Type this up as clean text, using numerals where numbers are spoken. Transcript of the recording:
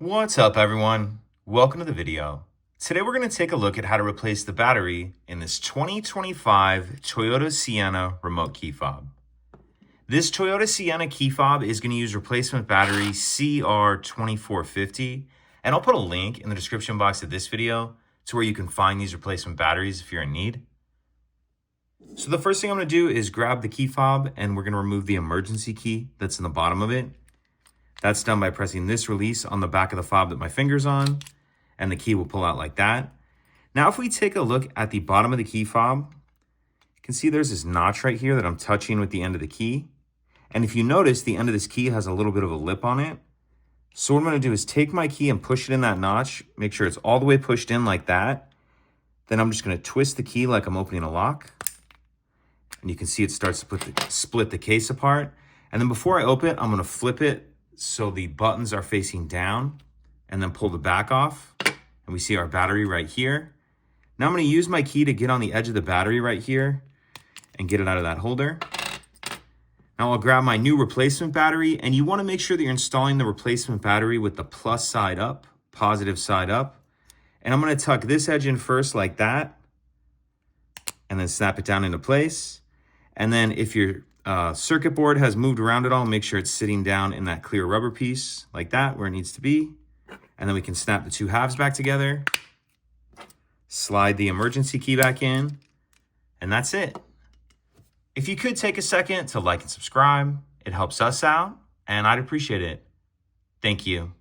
What's up, everyone? Welcome to the video. Today we're going to take a look at how to replace the battery in this 2025 Toyota Sienna remote key fob. This Toyota Sienna key fob is going to use replacement battery CR2450, and I'll put a link in the description box of this video to where you can find these replacement batteries if you're in need. So the first thing I'm going to do is grab the key fob, and we're going to remove the emergency key that's in the bottom of it. That's done by pressing this release on the back of the fob that my finger's on, and the key will pull out like that. Now, if we take a look at the bottom of the key fob, you can see there's this notch right here that I'm touching with the end of the key. And if you notice, the end of this key has a little bit of a lip on it. So what I'm going to do is take my key and push it in that notch, make sure it's all the way pushed in like that. Then I'm just going to twist the key like I'm opening a lock. And you can see it starts to split the case apart. And then before I open it, I'm going to flip it so the buttons are facing down, and then pull the back off, and we see our battery right here. Now I'm going to use my key to get on the edge of the battery right here and get it out of that holder. Now I'll grab my new replacement battery, and you want to make sure that you're installing the replacement battery with the plus side up, positive side up. And I'm going to tuck this edge in first like that, and then snap it down into place. And then if your circuit board has moved around at all, make sure it's sitting down in that clear rubber piece like that where it needs to be. And then we can snap the two halves back together, slide the emergency key back in, and that's it. If you could take a second to like and subscribe, it helps us out, and I'd appreciate it. Thank you.